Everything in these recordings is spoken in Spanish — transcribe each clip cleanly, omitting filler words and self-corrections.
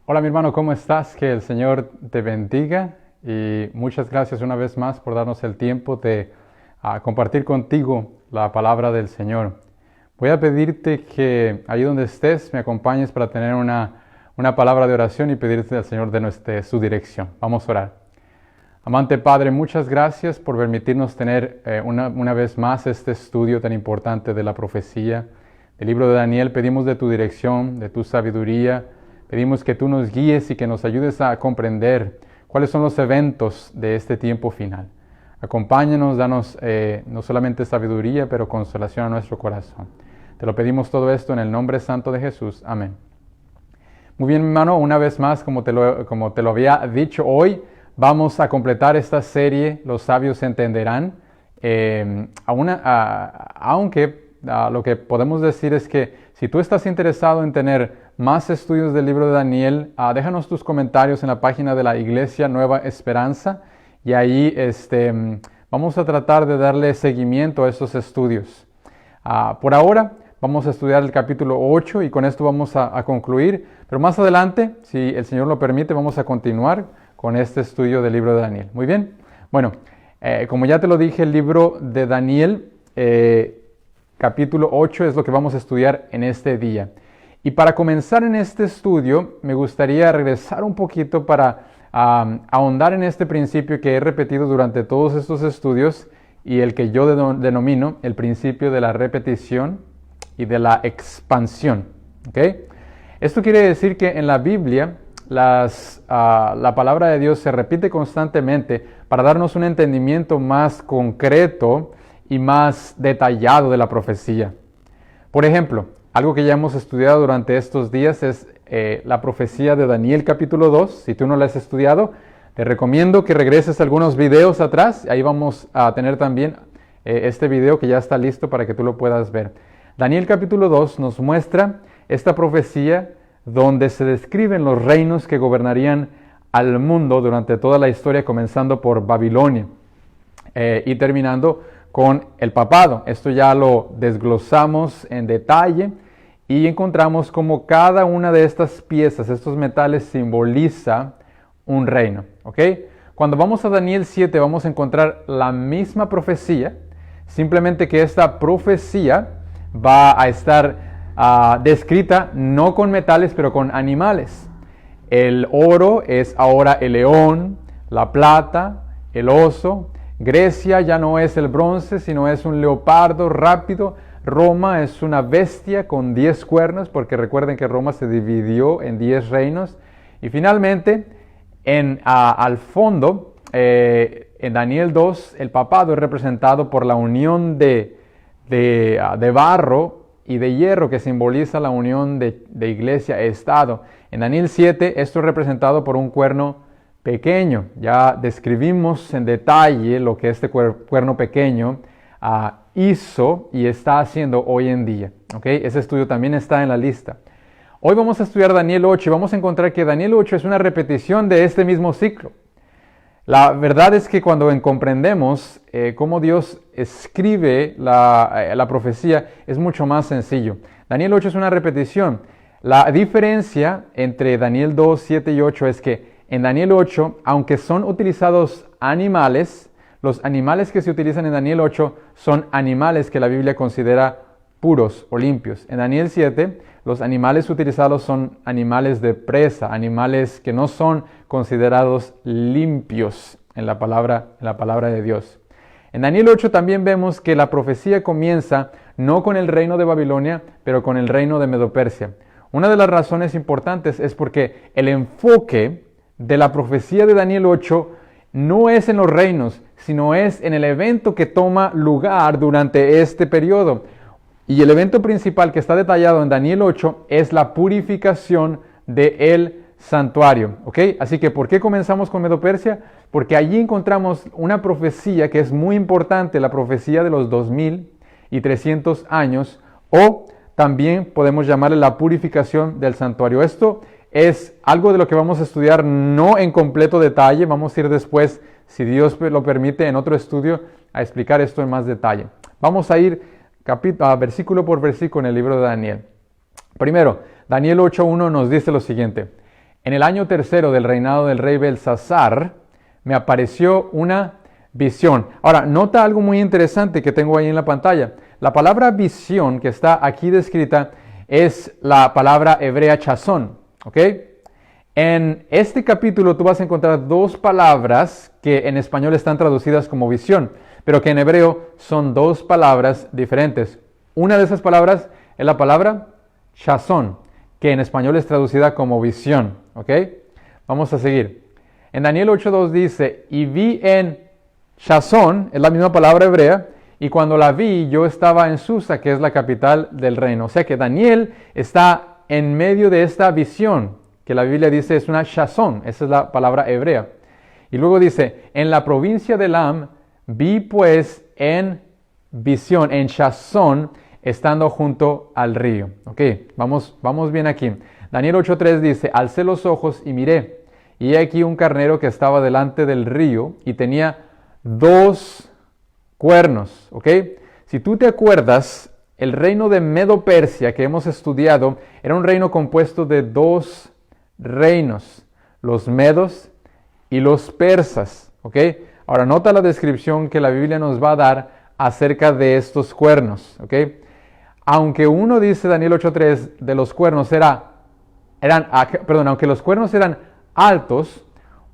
Hola mi hermano, ¿cómo estás? Que el Señor te bendiga y muchas gracias una vez más por darnos el tiempo de compartir contigo la palabra del Señor. Voy a pedirte que ahí donde estés me acompañes para tener una palabra de oración y pedirte al Señor de su dirección. Vamos a orar. Amante Padre, muchas gracias por permitirnos tener una vez más este estudio tan importante de la profecía. Del libro de Daniel pedimos de tu dirección, de tu sabiduría. Pedimos que tú nos guíes y que nos ayudes a comprender cuáles son los eventos de este tiempo final. Acompáñanos, danos no solamente sabiduría, pero consolación a nuestro corazón. Te lo pedimos todo esto en el nombre santo de Jesús. Amén. Muy bien, mi hermano, una vez más, como te lo había dicho hoy, vamos a completar esta serie, Los sabios entenderán. Aunque lo que podemos decir es que si tú estás interesado en tener más estudios del libro de Daniel, déjanos tus comentarios en la página de la Iglesia Nueva Esperanza y ahí vamos a tratar de darle seguimiento a estos estudios. Por ahora vamos a estudiar el capítulo 8 y con esto vamos a concluir, pero más adelante, si el Señor lo permite, vamos a continuar con este estudio del libro de Daniel. Muy bien, bueno, como ya te lo dije, el libro de Daniel, capítulo 8 es lo que vamos a estudiar en este día. Y para comenzar en este estudio, me gustaría regresar un poquito para ahondar en este principio que he repetido durante todos estos estudios y el que yo denomino el principio de la repetición y de la expansión. ¿Okay? Esto quiere decir que en la Biblia la palabra de Dios se repite constantemente para darnos un entendimiento más concreto y más detallado de la profecía. Por ejemplo, algo que ya hemos estudiado durante estos días es la profecía de Daniel capítulo 2. Si tú no la has estudiado, te recomiendo que regreses algunos videos atrás. Ahí vamos a tener también este video que ya está listo para que tú lo puedas ver. Daniel capítulo 2 nos muestra esta profecía donde se describen los reinos que gobernarían al mundo durante toda la historia, comenzando por Babilonia y terminando con el papado. Esto ya lo desglosamos en detalle y encontramos cómo cada una de estas piezas, estos metales, simboliza un reino. ¿Okay? Cuando vamos a Daniel 7 vamos a encontrar la misma profecía, simplemente que esta profecía va a estar descrita no con metales, pero con animales. El oro es ahora el león, la plata, el oso. Grecia ya no es el bronce, sino es un leopardo rápido. Roma es una bestia con 10 cuernos, porque recuerden que Roma se dividió en 10 reinos. Y finalmente, al fondo, en Daniel 2, el papado es representado por la unión de barro y de hierro, que simboliza la unión de iglesia e Estado. En Daniel 7, esto es representado por un cuerno pequeño. Ya describimos en detalle lo que este cuerno pequeño hizo y está haciendo hoy en día. ¿Okay? Ese estudio también está en la lista. Hoy vamos a estudiar Daniel 8 y vamos a encontrar que Daniel 8 es una repetición de este mismo ciclo. La verdad es que cuando comprendemos cómo Dios escribe la profecía, es mucho más sencillo. Daniel 8 es una repetición. La diferencia entre Daniel 2, 7 y 8 es que en Daniel 8, aunque son utilizados animales, los animales que se utilizan en Daniel 8 son animales que la Biblia considera puros o limpios. En Daniel 7, los animales utilizados son animales de presa, animales que no son considerados limpios en la palabra de Dios. En Daniel 8 también vemos que la profecía comienza no con el reino de Babilonia, pero con el reino de Medo-Persia. Una de las razones importantes es porque el enfoque de la profecía de Daniel 8 no es en los reinos, sino es en el evento que toma lugar durante este periodo. Y el evento principal que está detallado en Daniel 8 es la purificación del santuario. ¿Okay? Así que, ¿por qué comenzamos con Medo-Persia? Porque allí encontramos una profecía que es muy importante, la profecía de los 2300 años, o también podemos llamarle la purificación del santuario. Esto es algo de lo que vamos a estudiar no en completo detalle. Vamos a ir después, si Dios lo permite, en otro estudio a explicar esto en más detalle. Vamos a ir versículo por versículo en el libro de Daniel. Primero, Daniel 8.1 nos dice lo siguiente: En el año tercero del reinado del rey Belsasar, me apareció una visión. Ahora, nota algo muy interesante que tengo ahí en la pantalla. La palabra visión que está aquí descrita es la palabra hebrea chazón, ¿ok? En este capítulo tú vas a encontrar dos palabras que en español están traducidas como visión, pero que en hebreo son dos palabras diferentes. Una de esas palabras es la palabra chazón, que en español es traducida como visión, ¿ok? Vamos a seguir. En Daniel 8:2 dice, y vi en chazón, es la misma palabra hebrea, y cuando la vi yo estaba en Susa, que es la capital del reino. O sea que Daniel está en medio de esta visión, que la Biblia dice es una chazón, esa es la palabra hebrea. Y luego dice, en la provincia de Elam, vi pues en visión, en chazón, estando junto al río. Ok, vamos bien aquí. Daniel 8:3 dice, alcé los ojos y miré, y he aquí un carnero que estaba delante del río y tenía 2 cuernos. Ok, si tú te acuerdas, el reino de Medo-Persia que hemos estudiado era un reino compuesto de 2 reinos, los medos y los persas. Ok, ahora nota la descripción que la Biblia nos va a dar acerca de estos cuernos. Ok, aunque uno dice, Daniel 8:3, de los cuernos aunque los cuernos eran altos,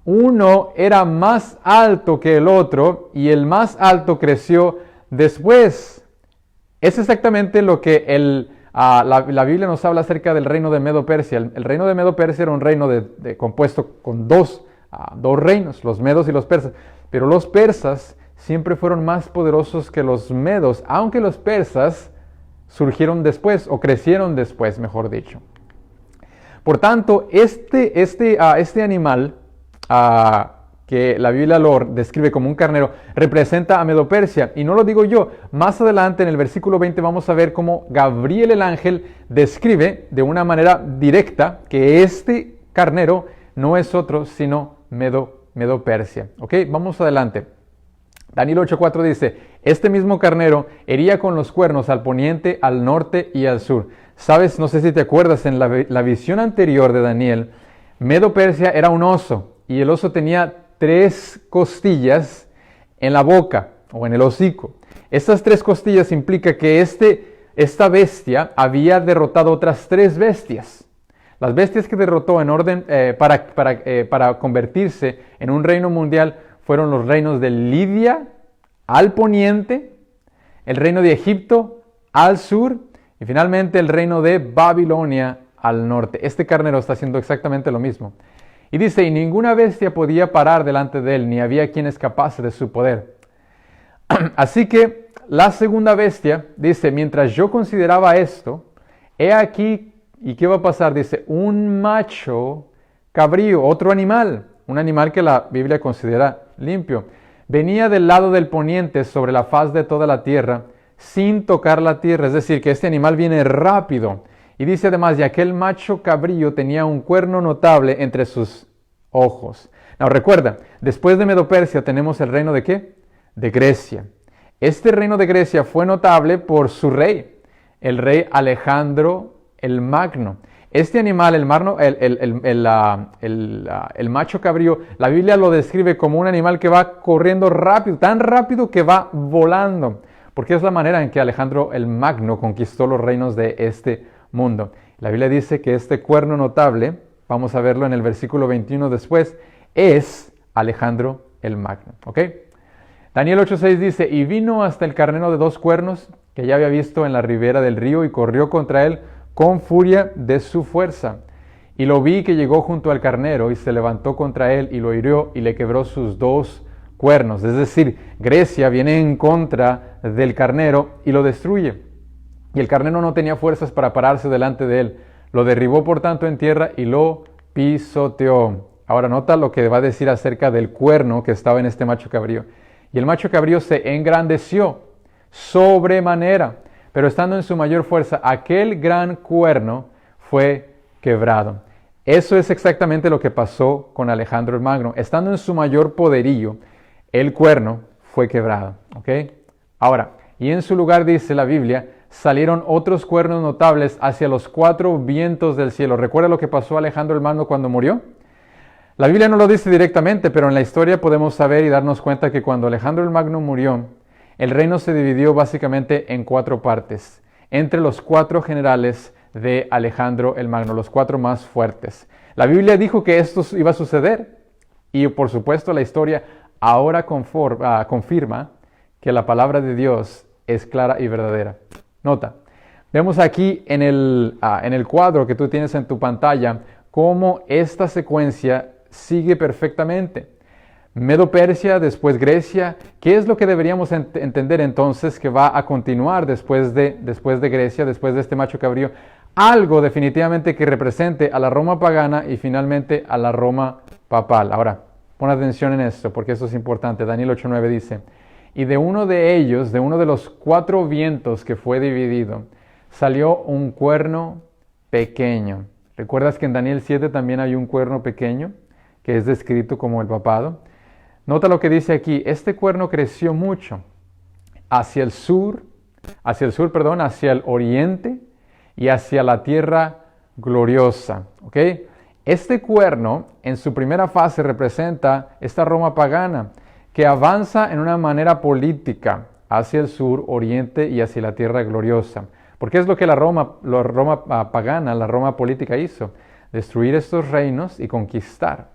uno era más alto que el otro y el más alto creció después. Es exactamente lo que la Biblia nos habla acerca del reino de Medo-Persia. El reino de Medo-Persia era un reino compuesto con dos reinos, los medos y los persas. Pero los persas siempre fueron más poderosos que los medos, aunque los persas surgieron después, o crecieron después, mejor dicho. Por tanto, este animal que la Biblia lo describe como un carnero, representa a Medo-Persia. Y no lo digo yo, más adelante en el versículo 20 vamos a ver cómo Gabriel el ángel describe de una manera directa que este carnero no es otro sino Medo-Persia. ¿Ok? Vamos adelante. Daniel 8:4 dice, este mismo carnero hería con los cuernos al poniente, al norte y al sur. Sabes, no sé si te acuerdas, en la visión anterior de Daniel, Medo-Persia era un oso y el oso tenía 3 costillas en la boca o en el hocico. Estas 3 costillas implica que esta bestia había derrotado otras 3 bestias. Las bestias que derrotó en orden para convertirse en un reino mundial fueron los reinos de Lidia al poniente, el reino de Egipto al sur y finalmente el reino de Babilonia al norte. Este carnero está haciendo exactamente lo mismo. Y dice, y ninguna bestia podía parar delante de él, ni había quien escapase de su poder. Así que la segunda bestia dice, mientras yo consideraba esto, he aquí, ¿y qué va a pasar? Dice, un macho cabrío, otro animal, un animal que la Biblia considera limpio. Venía del lado del poniente sobre la faz de toda la tierra, sin tocar la tierra. Es decir, que este animal viene rápido. Y dice además, y aquel macho cabrío tenía un cuerno notable entre sus ojos. Ahora recuerda, después de Medo-Persia tenemos el reino de ¿qué? De Grecia. Este reino de Grecia fue notable por su rey, el rey Alejandro el Magno. Este animal, el macho cabrío, la Biblia lo describe como un animal que va corriendo rápido, tan rápido que va volando, porque es la manera en que Alejandro el Magno conquistó los reinos de este mundo. La Biblia dice que este cuerno notable, vamos a verlo en el versículo 21 después, es Alejandro el Magno. ¿Ok? Daniel 8:6 dice, y vino hasta el carnero de 2 cuernos que ya había visto en la ribera del río y corrió contra él con furia de su fuerza. Y lo vi que llegó junto al carnero y se levantó contra él y lo hirió y le quebró sus 2 cuernos. Es decir, Grecia viene en contra del carnero y lo destruye. Y el carnero no tenía fuerzas para pararse delante de él. Lo derribó por tanto en tierra y lo pisoteó. Ahora nota lo que va a decir acerca del cuerno que estaba en este macho cabrío. Y el macho cabrío se engrandeció sobremanera, pero estando en su mayor fuerza, aquel gran cuerno fue quebrado. Eso es exactamente lo que pasó con Alejandro el Magno. Estando en su mayor poderío, el cuerno fue quebrado. ¿Ok? Ahora, y en su lugar dice la Biblia, salieron otros cuernos notables hacia los 4 vientos del cielo. ¿Recuerda lo que pasó a Alejandro el Magno cuando murió? La Biblia no lo dice directamente, pero en la historia podemos saber y darnos cuenta que cuando Alejandro el Magno murió, el reino se dividió básicamente en 4 partes, entre los 4 generales de Alejandro el Magno, los 4 más fuertes. La Biblia dijo que esto iba a suceder y por supuesto la historia ahora confirma que la palabra de Dios es clara y verdadera. Nota, vemos aquí en el cuadro que tú tienes en tu pantalla cómo esta secuencia sigue perfectamente. Medo-Persia, después Grecia. ¿Qué es lo que deberíamos entender entonces que va a continuar después de Grecia, después de este macho cabrío? Algo definitivamente que represente a la Roma pagana y finalmente a la Roma papal. Ahora, pon atención en esto porque esto es importante. Daniel 8:9 dice, y de uno de ellos, de uno de los 4 vientos que fue dividido, salió un cuerno pequeño. ¿Recuerdas que en Daniel 7 también hay un cuerno pequeño que es descrito como el papado? Nota lo que dice aquí, este cuerno creció mucho hacia el oriente y hacia la tierra gloriosa. ¿Ok? Este cuerno en su primera fase representa esta Roma pagana que avanza en una manera política hacia el sur, oriente y hacia la tierra gloriosa. Porque es lo que la Roma pagana, la Roma política hizo, destruir estos reinos y conquistar.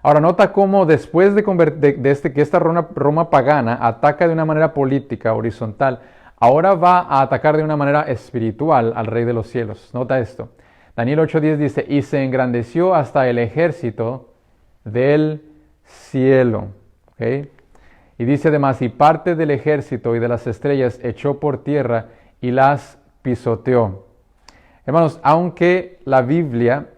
Ahora nota cómo después que esta Roma pagana ataca de una manera política, horizontal, ahora va a atacar de una manera espiritual al Rey de los cielos. Nota esto. Daniel 8:10 dice, y se engrandeció hasta el ejército del cielo. ¿Okay? Y dice además, y parte del ejército y de las estrellas echó por tierra y las pisoteó. Hermanos, aunque la Biblia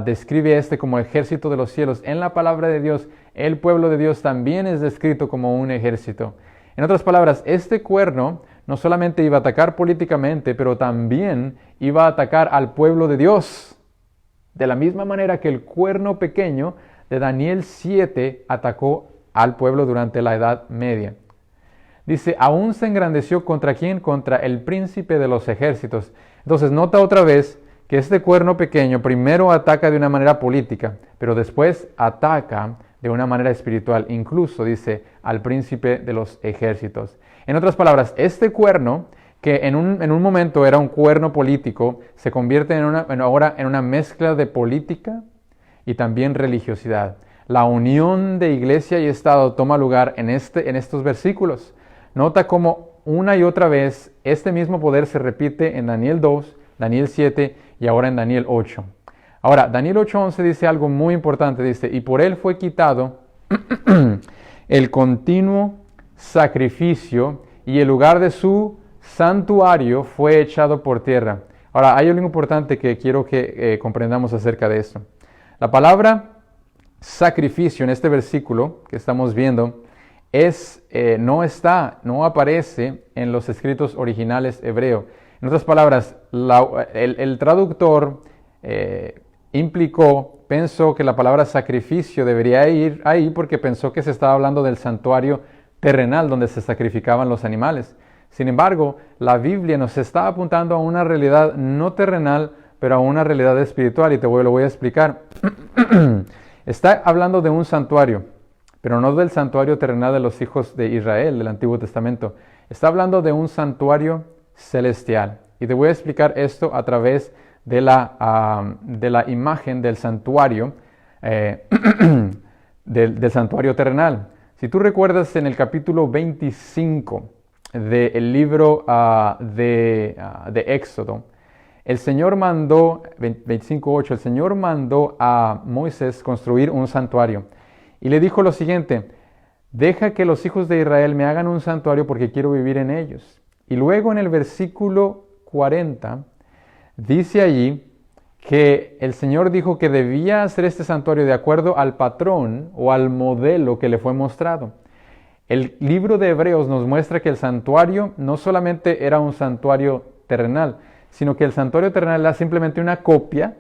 describe como ejército de los cielos, en la palabra de Dios, el pueblo de Dios también es descrito como un ejército. En otras palabras, este cuerno no solamente iba a atacar políticamente, pero también iba a atacar al pueblo de Dios. De la misma manera que el cuerno pequeño de Daniel 7 atacó al pueblo durante la Edad Media. Dice, aún se engrandeció ¿contra quién? Contra el príncipe de los ejércitos. Entonces, nota otra vez que este cuerno pequeño primero ataca de una manera política, pero después ataca de una manera espiritual. Incluso, dice, al príncipe de los ejércitos. En otras palabras, este cuerno, que en un momento era un cuerno político, se convierte ahora en una mezcla de política y también religiosidad. La unión de iglesia y Estado toma lugar en estos versículos. Nota cómo una y otra vez este mismo poder se repite en Daniel 2, Daniel 7 y ahora en Daniel 8. Ahora, Daniel 8:11 dice algo muy importante. Dice, y por él fue quitado el continuo sacrificio y el lugar de su santuario fue echado por tierra. Ahora, hay algo importante que quiero que comprendamos acerca de esto. La palabra sacrificio en este versículo que estamos viendo no aparece en los escritos originales hebreo. En otras palabras, el traductor pensó que la palabra sacrificio debería ir ahí porque pensó que se estaba hablando del santuario terrenal donde se sacrificaban los animales. Sin embargo, la Biblia nos está apuntando a una realidad no terrenal, pero a una realidad espiritual y lo voy a explicar. Está hablando de un santuario, pero no del santuario terrenal de los hijos de Israel del Antiguo Testamento. Está hablando de un santuario celestial. Y te voy a explicar esto a través de la imagen del santuario, del santuario terrenal. Si tú recuerdas en el capítulo 25 del libro de Éxodo, el Señor mandó, 25:8, el Señor mandó a Moisés construir un santuario. Y le dijo lo siguiente, deja que los hijos de Israel me hagan un santuario porque quiero vivir en ellos. Y luego en el versículo 40, dice allí que el Señor dijo que debía hacer este santuario de acuerdo al patrón o al modelo que le fue mostrado. El libro de Hebreos nos muestra que el santuario no solamente era un santuario terrenal, sino que el santuario terrenal era simplemente una copia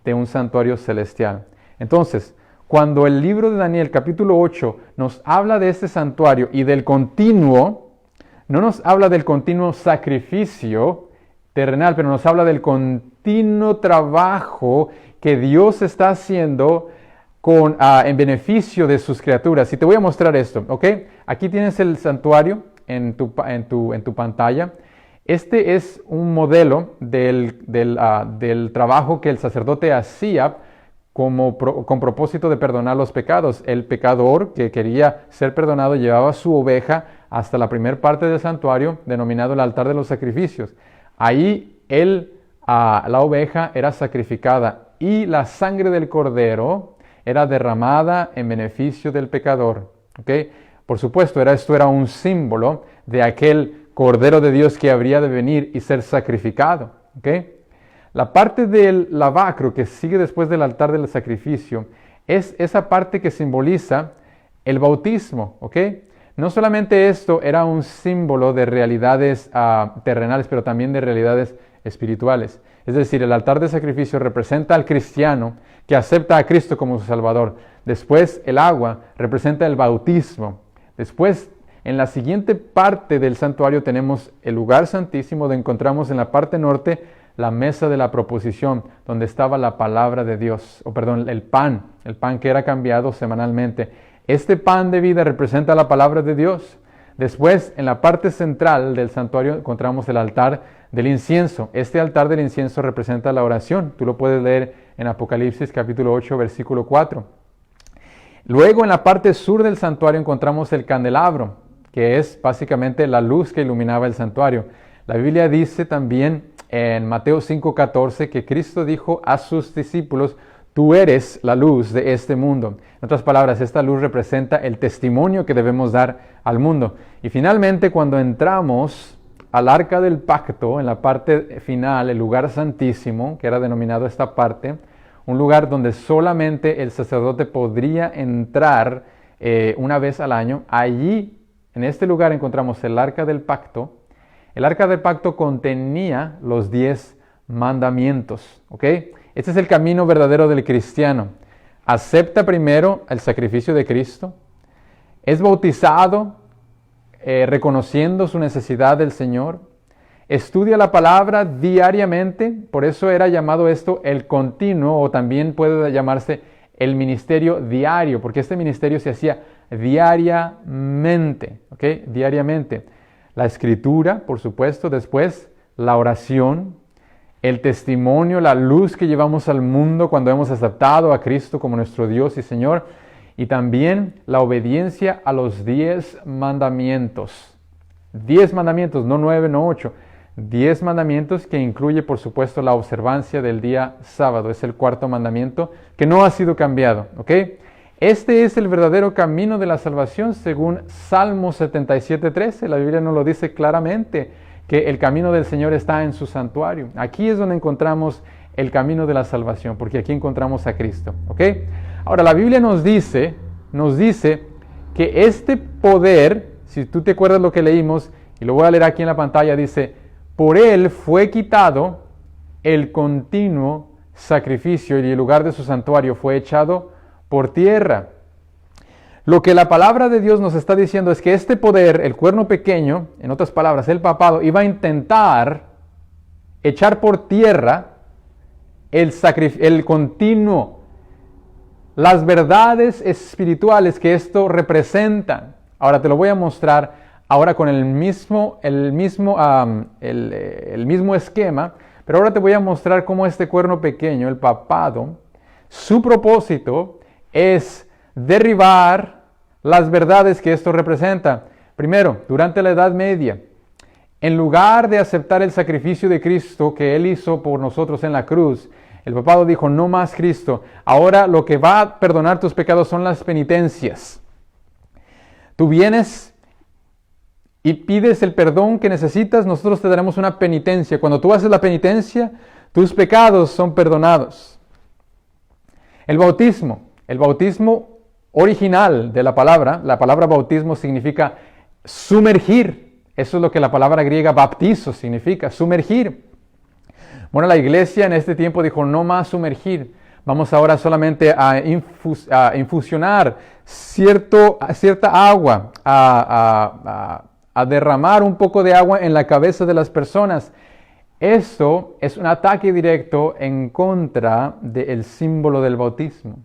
de un santuario celestial. Entonces, cuando el libro de Daniel, capítulo 8, nos habla de este santuario y del continuo, no nos habla del continuo sacrificio terrenal, pero nos habla del continuo trabajo que Dios está haciendo en beneficio de sus criaturas. Y te voy a mostrar esto, ¿ok? Aquí tienes el santuario en tu pantalla. Este es un modelo del trabajo que el sacerdote hacía con propósito de perdonar los pecados. El pecador que quería ser perdonado llevaba su oveja hasta la primera parte del santuario, denominado el altar de los sacrificios. Ahí la oveja era sacrificada y la sangre del cordero era derramada en beneficio del pecador. ¿Okay? Por supuesto, esto era un símbolo de aquel Cordero de Dios que habría de venir y ser sacrificado. ¿Okay? La parte del lavacro que sigue después del altar del sacrificio es esa parte que simboliza el bautismo. ¿Okay? No solamente esto era un símbolo de realidades terrenales, pero también de realidades espirituales. Es decir, el altar de sacrificio representa al cristiano que acepta a Cristo como su Salvador. Después, el agua representa el bautismo. Después, en la siguiente parte del santuario tenemos el lugar santísimo, donde encontramos en la parte norte la mesa de la proposición, donde estaba la palabra de Dios, el pan que era cambiado semanalmente. Este pan de vida representa la palabra de Dios. Después, en la parte central del santuario encontramos el altar del incienso. Este altar del incienso representa la oración. Tú lo puedes leer en Apocalipsis capítulo 8, versículo 4. Luego, en la parte sur del santuario encontramos el candelabro, que es básicamente la luz que iluminaba el santuario. La Biblia dice también en Mateo 5:14 que Cristo dijo a sus discípulos: tú eres la luz de este mundo. En otras palabras, esta luz representa el testimonio que debemos dar al mundo. Y finalmente, cuando entramos al arca del pacto, en la parte final, el lugar santísimo, que era denominado esta parte, un lugar donde solamente el sacerdote podría entrar una vez al año, allí, en este lugar, encontramos el arca del pacto. El arca del pacto contenía los 10 mandamientos, ¿ok? Este es el camino verdadero del cristiano. Acepta primero el sacrificio de Cristo, es bautizado reconociendo su necesidad del Señor, estudia la palabra diariamente, por eso era llamado esto el continuo, o también puede llamarse el ministerio diario, porque este ministerio se hacía diariamente, ¿ok? Diariamente. La escritura, por supuesto, después la oración, el testimonio, la luz que llevamos al mundo cuando hemos aceptado a Cristo como nuestro Dios y Señor, y también la obediencia a los 10 mandamientos. 10 mandamientos, no 9, no 8. 10 mandamientos que incluye, por supuesto, la observancia del día sábado. Es el cuarto mandamiento que no ha sido cambiado, ¿ok? Este es el verdadero camino de la salvación según Salmo 77:13. La Biblia nos lo dice claramente, que el camino del Señor está en su santuario. Aquí es donde encontramos el camino de la salvación, porque aquí encontramos a Cristo, ¿ok? Ahora, la Biblia nos dice que este poder, si tú te acuerdas lo que leímos, y lo voy a leer aquí en la pantalla, dice: por él fue quitado el continuo sacrificio y el lugar de su santuario fue echado por tierra. Lo que la palabra de Dios nos está diciendo es que este poder, el cuerno pequeño, en otras palabras, el papado, iba a intentar echar por tierra el continuo, las verdades espirituales que esto representa. Ahora te lo voy a mostrar ahora con el mismo esquema, pero ahora te voy a mostrar cómo este cuerno pequeño, el papado, su propósito es derribar las verdades que esto representa. Primero, durante la Edad Media, en lugar de aceptar el sacrificio de Cristo que Él hizo por nosotros en la cruz, el papado dijo: no más Cristo, ahora lo que va a perdonar tus pecados son las penitencias. Tú vienes y pides el perdón que necesitas, nosotros te daremos una penitencia. Cuando tú haces la penitencia, tus pecados son perdonados. El bautismo original de la palabra bautismo significa sumergir. Eso es lo que la palabra griega baptizo significa, sumergir. Bueno, la iglesia en este tiempo dijo: no más sumergir. Vamos ahora solamente a infusionar cierta agua a derramar un poco de agua en la cabeza de las personas. Esto es un ataque directo en contra del símbolo del bautismo.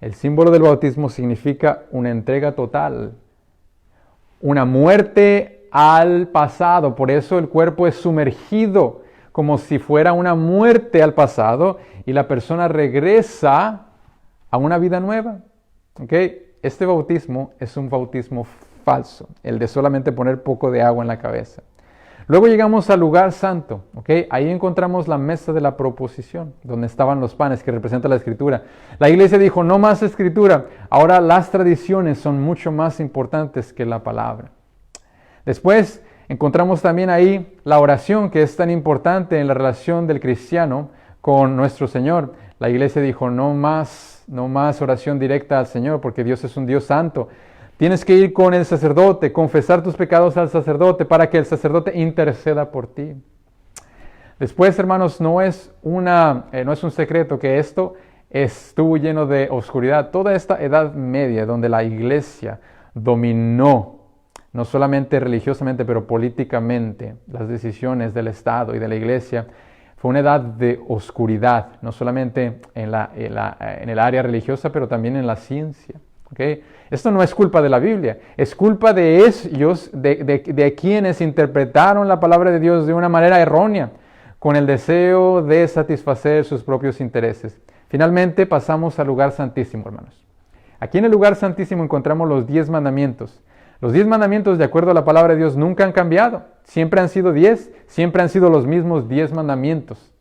El símbolo del bautismo significa una entrega total, una muerte al pasado. Por eso el cuerpo es sumergido como si fuera una muerte al pasado y la persona regresa a una vida nueva. ¿Okay? Este bautismo es un bautismo falso, el de solamente poner poco de agua en la cabeza. Luego llegamos al lugar santo, ¿okay? Ahí encontramos la mesa de la proposición, donde estaban los panes que representa la escritura. La iglesia dijo, no más escritura, ahora las tradiciones son mucho más importantes que la palabra. Después encontramos también ahí la oración, que es tan importante en la relación del cristiano con nuestro Señor. La iglesia dijo, no más oración directa al Señor, porque Dios es un Dios santo. Tienes que ir con el sacerdote, confesar tus pecados al sacerdote para que el sacerdote interceda por ti. Después, hermanos, no es un secreto que esto estuvo lleno de oscuridad. Toda esta Edad Media, donde la iglesia dominó, no solamente religiosamente, pero políticamente, las decisiones del Estado y de la iglesia, fue una edad de oscuridad, no solamente en el área religiosa, pero también en la ciencia. ¿Okay? Esto no es culpa de la Biblia, es culpa de ellos, de quienes interpretaron la palabra de Dios de una manera errónea, con el deseo de satisfacer sus propios intereses. Finalmente pasamos al lugar santísimo, hermanos. Aquí en el lugar santísimo encontramos los 10 mandamientos. Los 10 mandamientos, de acuerdo a la palabra de Dios, nunca han cambiado. Siempre han sido 10, siempre han sido los mismos 10 mandamientos.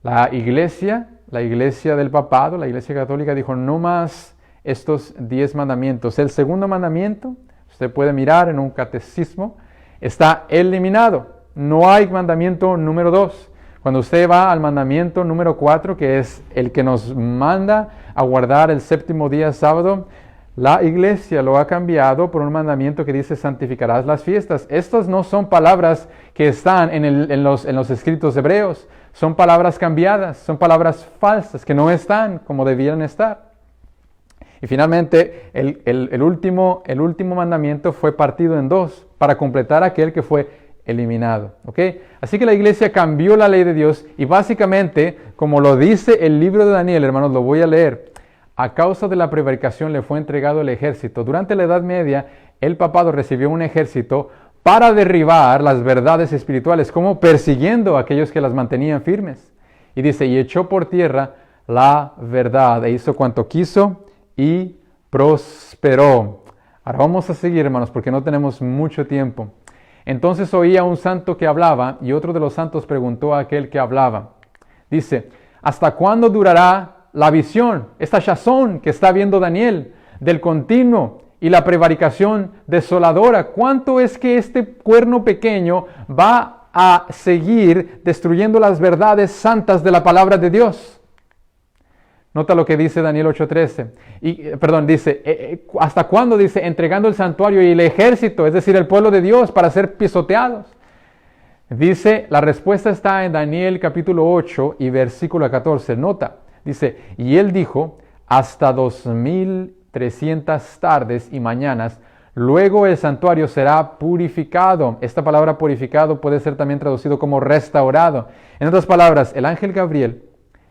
La iglesia del papado, la iglesia católica, dijo no más estos 10 mandamientos. El segundo mandamiento, usted puede mirar en un catecismo, está eliminado. No hay mandamiento número 2. Cuando usted va al mandamiento número 4, que es el que nos manda a guardar el séptimo día sábado, la iglesia lo ha cambiado por un mandamiento que dice santificarás las fiestas. Estas no son palabras que están en los escritos hebreos. Son palabras cambiadas, son palabras falsas que no están como debieran estar. Y finalmente, el último mandamiento fue partido en 2 para completar aquel que fue eliminado. ¿Okay? Así que la iglesia cambió la ley de Dios y básicamente, como lo dice el libro de Daniel, hermanos, lo voy a leer. A causa de la prevaricación le fue entregado el ejército. Durante la Edad Media, el papado recibió un ejército para derribar las verdades espirituales, como persiguiendo a aquellos que las mantenían firmes. Y dice, y echó por tierra la verdad, e hizo cuanto quiso, y prosperó. Ahora vamos a seguir, hermanos, porque no tenemos mucho tiempo. Entonces oía un santo que hablaba, y otro de los santos preguntó a aquel que hablaba. Dice, ¿hasta cuándo durará la visión, esta shazón que está viendo Daniel, del continuo y la prevaricación desoladora? ¿Cuánto es que este cuerno pequeño va a seguir destruyendo las verdades santas de la palabra de Dios? Nota lo que dice Daniel 8:13. Dice, ¿hasta cuándo? Dice, entregando el santuario y el ejército, es decir, el pueblo de Dios, para ser pisoteados. Dice, la respuesta está en Daniel capítulo 8 y versículo 14. Nota, dice, y él dijo, hasta 2300 tardes y mañanas, luego el santuario será purificado. Esta palabra purificado puede ser también traducido como restaurado. En otras palabras, el ángel Gabriel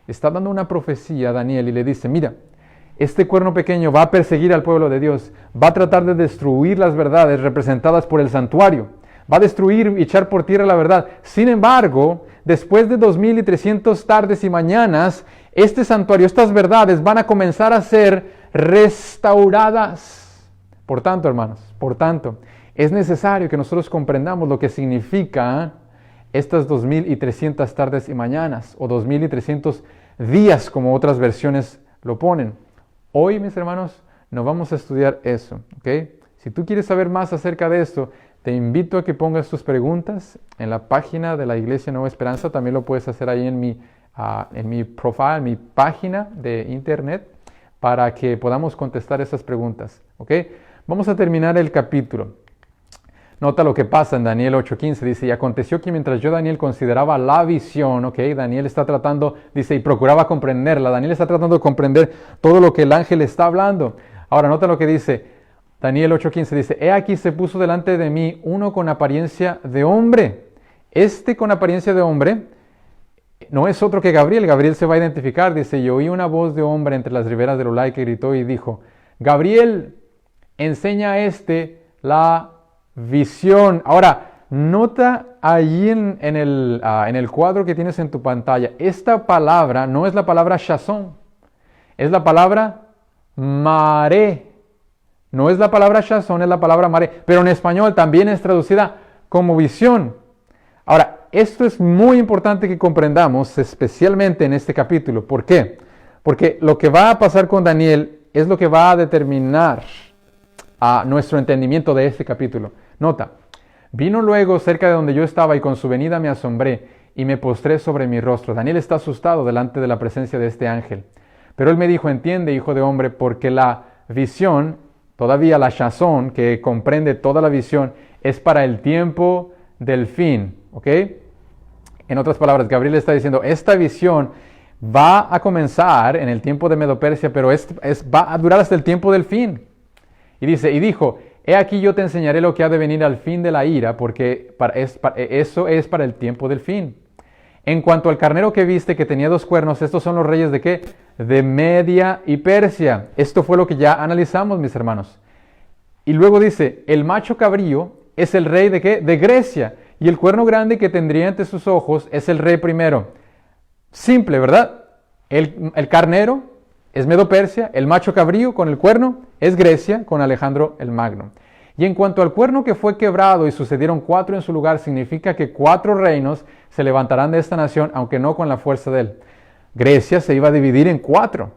está dando una profecía a Daniel y le dice, mira, este cuerno pequeño va a perseguir al pueblo de Dios, va a tratar de destruir las verdades representadas por el santuario, va a destruir y echar por tierra la verdad. Sin embargo, después de 2300 tardes y mañanas, este santuario, estas verdades van a comenzar a ser restauradas. Por tanto, hermanos, es necesario que nosotros comprendamos lo que significa estas 2300 tardes y mañanas, o 2300 días, como otras versiones lo ponen. Hoy, mis hermanos, no vamos a estudiar eso, ¿ok? Si tú quieres saber más acerca de esto, te invito a que pongas tus preguntas en la página de la Iglesia Nueva Esperanza. También lo puedes hacer ahí en mi profile, en mi página de internet, para que podamos contestar esas preguntas, ¿ok? Vamos a terminar el capítulo. Nota lo que pasa en Daniel 8:15, dice, y aconteció que mientras yo, Daniel, consideraba la visión, ¿ok? Daniel está tratando, dice, y procuraba comprenderla. Daniel está tratando de comprender todo lo que el ángel está hablando. Ahora, nota lo que dice, Daniel 8:15 dice, he aquí se puso delante de mí uno con apariencia de hombre. Este con apariencia de hombre no es otro que Gabriel. Gabriel se va a identificar. Dice, y oí una voz de hombre entre las riberas del Ulai que gritó y dijo, Gabriel, enseña a la visión. Ahora, nota allí en el cuadro que tienes en tu pantalla, esta palabra no es la palabra shazón, es la palabra maré. No es la palabra shazón, es la palabra maré, pero en español también es traducida como visión. Ahora, esto es muy importante que comprendamos, especialmente en este capítulo. ¿Por qué? Porque lo que va a pasar con Daniel es lo que va a determinar a nuestro entendimiento de este capítulo. Nota, vino luego cerca de donde yo estaba y con su venida me asombré y me postré sobre mi rostro. Daniel está asustado delante de la presencia de este ángel. Pero él me dijo, entiende, hijo de hombre, porque la visión, todavía la shazón, que comprende toda la visión, es para el tiempo del fin. ¿Ok? En otras palabras, Gabriel está diciendo, esta visión va a comenzar en el tiempo de Medo-Persia, pero va a durar hasta el tiempo del fin. Y dijo, he aquí yo te enseñaré lo que ha de venir al fin de la ira, porque eso es para el tiempo del fin. En cuanto al carnero que viste que tenía 2 cuernos, estos son los reyes ¿de qué? De Media y Persia. Esto fue lo que ya analizamos, mis hermanos. Y luego dice, el macho cabrío es el rey ¿de qué? De Grecia. Y el cuerno grande que tendría ante sus ojos es el rey primero. Simple, ¿verdad? El carnero es Medo-Persia, el macho cabrío con el cuerno es Grecia con Alejandro el Magno. Y en cuanto al cuerno que fue quebrado y sucedieron 4 en su lugar, significa que 4 reinos se levantarán de esta nación, aunque no con la fuerza de él. Grecia se iba a dividir en 4.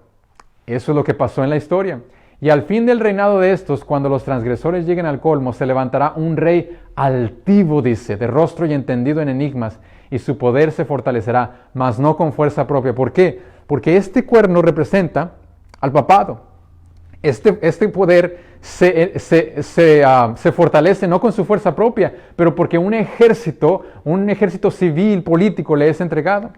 Eso es lo que pasó en la historia. Y al fin del reinado de estos, cuando los transgresores lleguen al colmo, se levantará un rey altivo, dice, de rostro y entendido en enigmas, y su poder se fortalecerá, mas no con fuerza propia. ¿Por qué? Porque este cuerno representa al papado. Este poder se fortalece no con su fuerza propia, pero porque un ejército civil, político le es entregado.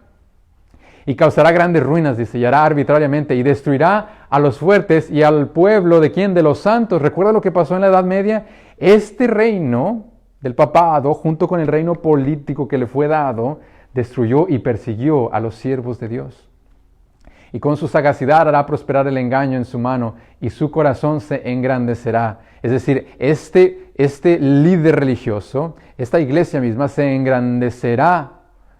Y causará grandes ruinas, dice, y hará arbitrariamente, y destruirá a los fuertes y al pueblo, ¿de quién? De los santos. ¿Recuerda lo que pasó en la Edad Media? Este reino del papado, junto con el reino político que le fue dado, destruyó y persiguió a los siervos de Dios. Y con su sagacidad hará prosperar el engaño en su mano, y su corazón se engrandecerá. Es decir, este líder religioso, esta iglesia misma, se engrandecerá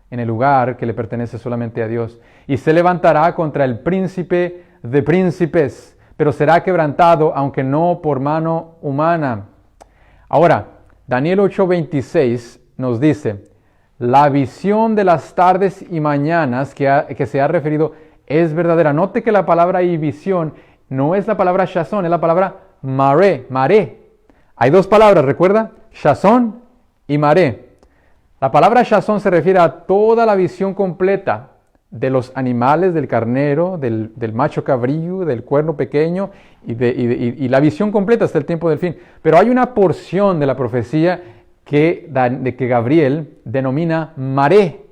en el lugar que le pertenece solamente a Dios, y se levantará contra el príncipe de príncipes, pero será quebrantado, aunque no por mano humana. Ahora, Daniel 8:26 nos dice, la visión de las tardes y mañanas que se ha referido es verdadera. Note que la palabra y visión no es la palabra shazón, es la palabra maré. Hay 2 palabras, ¿recuerda? Shazón y maré. La palabra shazón se refiere a toda la visión completa de los animales, del carnero, del macho cabrío, del cuerno pequeño y la visión completa hasta el tiempo del fin. Pero hay una porción de la profecía que Gabriel denomina maré.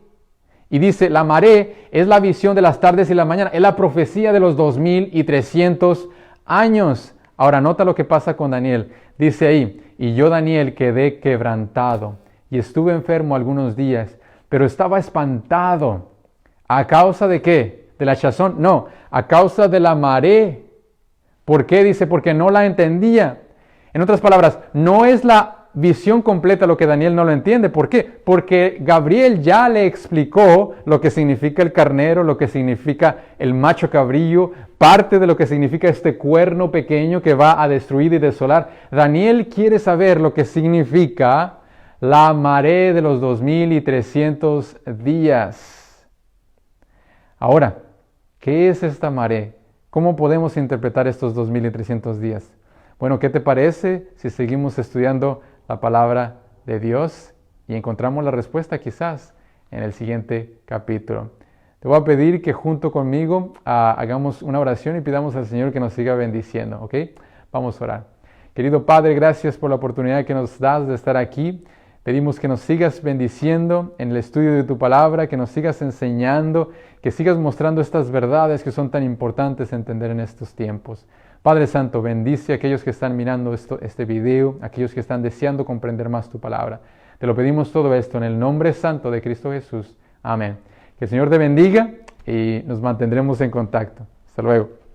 Y dice, la maré es la visión de las tardes y la mañana, es la profecía de los 2300 años. Ahora nota lo que pasa con Daniel. Dice ahí, y yo Daniel quedé quebrantado y estuve enfermo algunos días, pero estaba espantado. ¿A causa de qué? ¿De la shazón? No, a causa de la maré. ¿Por qué? Dice, porque no la entendía. En otras palabras, no es la visión completa lo que Daniel no lo entiende. ¿Por qué? Porque Gabriel ya le explicó lo que significa el carnero, lo que significa el macho cabrío, parte de lo que significa este cuerno pequeño que va a destruir y desolar. Daniel quiere saber lo que significa la maré de los 2300 días. Ahora, ¿qué es esta maré? ¿Cómo podemos interpretar estos 2300 días? Bueno, ¿qué te parece si seguimos estudiando la palabra de Dios y encontramos la respuesta quizás en el siguiente capítulo? Te voy a pedir que junto conmigo hagamos una oración y pidamos al Señor que nos siga bendiciendo, ¿ok? Vamos a orar. Querido Padre, gracias por la oportunidad que nos das de estar aquí. Pedimos que nos sigas bendiciendo en el estudio de tu palabra, que nos sigas enseñando, que sigas mostrando estas verdades que son tan importantes entender en estos tiempos. Padre Santo, bendice a aquellos que están mirando este video, aquellos que están deseando comprender más tu palabra. Te lo pedimos todo esto en el nombre santo de Cristo Jesús. Amén. Que el Señor te bendiga y nos mantendremos en contacto. Hasta luego.